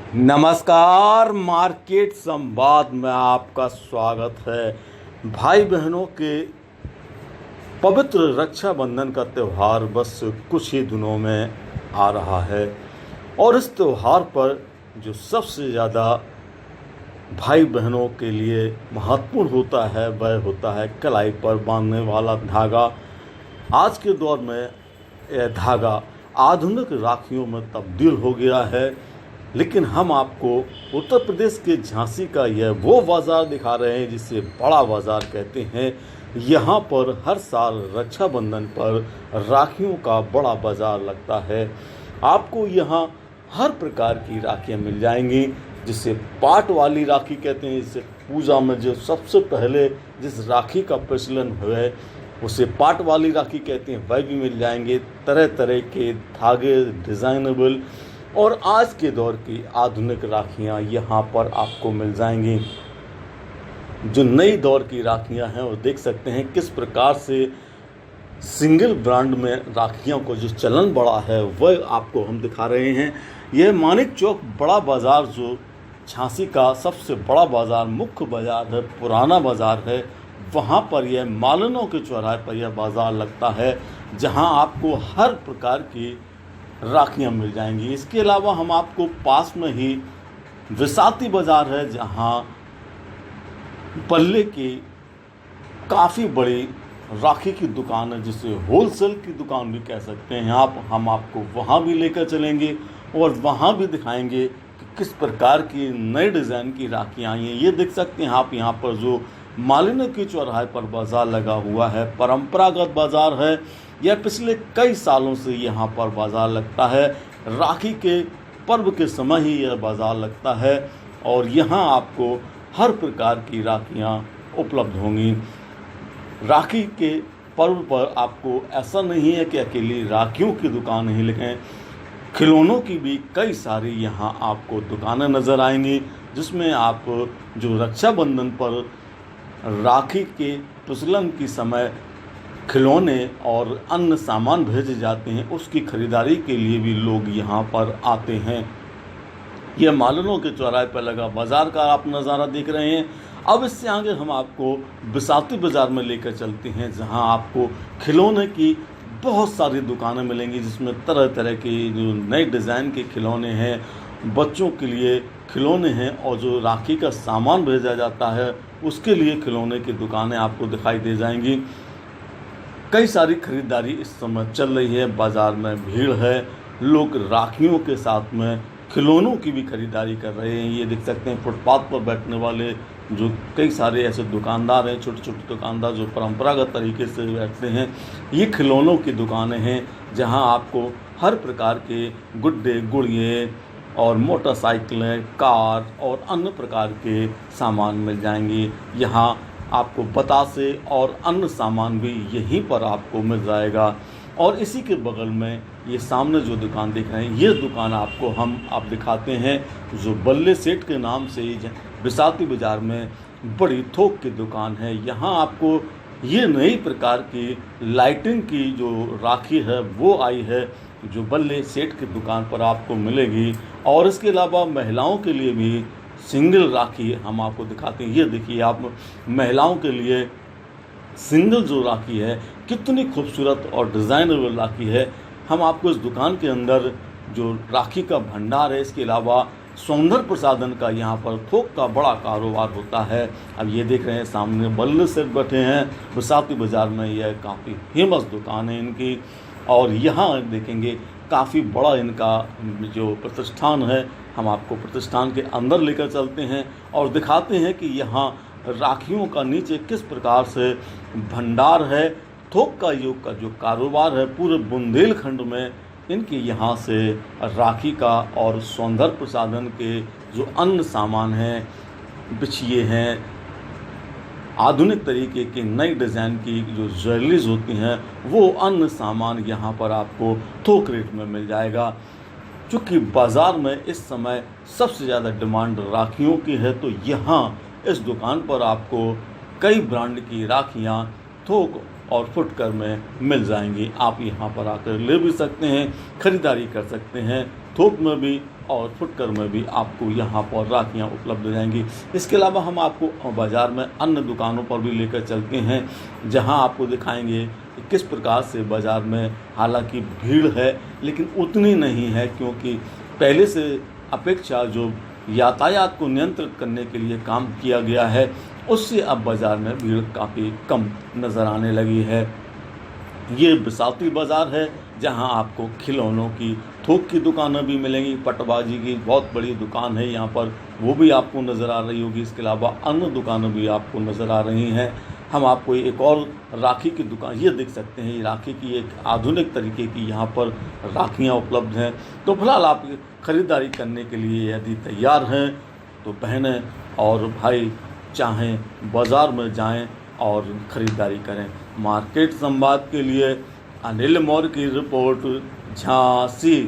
नमस्कार। मार्केट संवाद में आपका स्वागत है। भाई बहनों के पवित्र रक्षाबंधन का त्यौहार बस कुछ ही दिनों में आ रहा है और इस त्यौहार पर जो सबसे ज़्यादा भाई बहनों के लिए महत्वपूर्ण होता है वह होता है कलाई पर बांधने वाला धागा। आज के दौर में यह धागा आधुनिक राखियों में तब्दील हो गया है, लेकिन हम आपको उत्तर प्रदेश के झांसी का यह वो बाज़ार दिखा रहे हैं जिसे बड़ा बाज़ार कहते हैं। यहाँ पर हर साल रक्षाबंधन पर राखियों का बड़ा बाज़ार लगता है। आपको यहाँ हर प्रकार की राखियाँ मिल जाएंगी, जिसे पाट वाली राखी कहते हैं। जिसे पूजा में जो सबसे पहले जिस राखी का प्रचलन है उसे पाट वाली राखी कहते हैं, वह भी मिल जाएंगे। तरह तरह के धागे, डिज़ाइनेबल और आज के दौर की आधुनिक राखियाँ यहाँ पर आपको मिल जाएंगी। जो नई दौर की राखियाँ हैं वो देख सकते हैं किस प्रकार से सिंगल ब्रांड में राखियों को जो चलन बढ़ा है वह आपको हम दिखा रहे हैं। यह मानिक चौक बड़ा बाज़ार जो झांसी का सबसे बड़ा बाज़ार, मुख्य बाज़ार है, पुराना बाज़ार है। वहाँ पर यह मालनों के चौराहे पर यह बाज़ार लगता है, जहाँ आपको हर प्रकार की राखियाँ मिल जाएंगी। इसके अलावा हम आपको पास में ही विसाती बाज़ार है, जहाँ पल्ले की काफ़ी बड़ी राखी की दुकान है, जिसे होलसेल की दुकान भी कह सकते हैं आप। हम आपको वहाँ भी लेकर चलेंगे और वहाँ भी दिखाएंगे कि किस प्रकार की नए डिज़ाइन की राखियाँ आई हैं। ये देख सकते हैं आप यहाँ पर जो मालिनी के चौराहे पर बाज़ार लगा हुआ है, परंपरागत बाज़ार है। यह पिछले कई सालों से यहाँ पर बाज़ार लगता है। राखी के पर्व के समय ही यह बाज़ार लगता है और यहाँ आपको हर प्रकार की राखियाँ उपलब्ध होंगी। राखी के पर्व पर आपको ऐसा नहीं है कि अकेली राखियों की दुकान ही लेकिन खिलौनों की भी कई सारी यहाँ आपको दुकानें नज़र आएंगी, जिसमें आप जो रक्षाबंधन पर राखी के प्रचलन के समय खिलौने और अन्य सामान भेजे जाते हैं, उसकी खरीदारी के लिए भी लोग यहाँ पर आते हैं। यह मालनों के चौराहे पर लगा बाज़ार का आप नज़ारा देख रहे हैं। अब इससे आगे हम आपको विसाती बाज़ार में लेकर चलते हैं, जहाँ आपको खिलौने की बहुत सारी दुकानें मिलेंगी, जिसमें तरह तरह के जो नए डिज़ाइन के खिलौने हैं, बच्चों के लिए खिलौने हैं और जो राखी का सामान भेजा जाता है उसके लिए खिलौने की दुकानें आपको दिखाई दे जाएंगी। कई सारी खरीदारी इस समय चल रही है, बाज़ार में भीड़ है, लोग राखियों के साथ में खिलौनों की भी खरीदारी कर रहे हैं। ये देख सकते हैं फुटपाथ पर बैठने वाले जो कई सारे ऐसे दुकानदार हैं, छोटे छोटे दुकानदार जो परंपरागत तरीके से बैठते हैं। ये खिलौनों की दुकानें हैं, जहां आपको हर प्रकार के गुड्डे, गुड़िए और मोटरसाइकिलें, कार और अन्य प्रकार के सामान मिल जाएंगे। यहाँ आपको बतासे और अन्य सामान भी यहीं पर आपको मिल जाएगा। और इसी के बगल में ये सामने जो दुकान दिख रहे हैं, ये दुकान आपको हम अब दिखाते हैं, जो बल्ले सेठ के नाम से विसाती बाज़ार में बड़ी थोक की दुकान है। यहाँ आपको ये नई प्रकार की लाइटिंग की जो राखी है वो आई है, जो बल्ले सेठ की दुकान पर आपको मिलेगी। और इसके अलावा महिलाओं के लिए भी सिंगल राखी हम आपको दिखाते हैं। ये देखिए आप, महिलाओं के लिए सिंगल जो राखी है कितनी खूबसूरत और डिज़ाइनेबल राखी है। हम आपको इस दुकान के अंदर जो राखी का भंडार है, इसके अलावा सौंदर्य प्रसाधन का यहाँ पर थोक का बड़ा कारोबार होता है। अब ये देख रहे हैं सामने बल्ले सेठ बैठे हैं विसाती बाज़ार में। यह काफ़ी फेमस दुकान है इनकी और यहाँ देखेंगे काफ़ी बड़ा इनका जो प्रतिष्ठान है। हम आपको प्रतिष्ठान के अंदर लेकर चलते हैं और दिखाते हैं कि यहाँ राखियों का नीचे किस प्रकार से भंडार है। थोक का योग का जो कारोबार है पूरे बुंदेलखंड में, इनके यहाँ से राखी का और सौंदर्य प्रसाधन के जो अन्य सामान हैं, बिछिए हैं, आधुनिक तरीके की नई डिज़ाइन की जो ज्वेलरीज होती हैं, वो अन्य सामान यहाँ पर आपको थोक रेट में मिल जाएगा। चूँकि बाज़ार में इस समय सबसे ज़्यादा डिमांड राखियों की है, तो यहाँ इस दुकान पर आपको कई ब्रांड की राखियाँ थोक और फुटकर में मिल जाएंगी। आप यहाँ पर आकर ले भी सकते हैं, ख़रीदारी कर सकते हैं, थोक में भी और फुटकर में भी आपको यहाँ पर राखियाँ उपलब्ध हो जाएंगी। इसके अलावा हम आपको बाज़ार में अन्य दुकानों पर भी लेकर चलते हैं, जहाँ आपको दिखाएंगे कि किस प्रकार से बाज़ार में हालांकि भीड़ है लेकिन उतनी नहीं है, क्योंकि पहले से अपेक्षा जो यातायात को नियंत्रित करने के लिए काम किया गया है, उससे अब बाज़ार में भीड़ काफ़ी कम नज़र आने लगी है। ये बिसाती बाज़ार है, जहां आपको खिलौनों की थोक की दुकानें भी मिलेंगी। पटबाजी की बहुत बड़ी दुकान है यहाँ पर, वो भी आपको नज़र आ रही होगी। इसके अलावा अन्य दुकानें भी आपको नज़र आ रही हैं। हम आपको एक और राखी की दुकान ये देख सकते हैं। ये राखी की एक आधुनिक तरीके की यहाँ पर राखियाँ उपलब्ध हैं। तो फिलहाल आप ख़रीदारी करने के लिए यदि तैयार हैं तो बहनें और भाई चाहें बाज़ार में जाएं और ख़रीदारी करें। मार्केट संवाद के लिए अनिल मौर्य की रिपोर्ट, झांसी।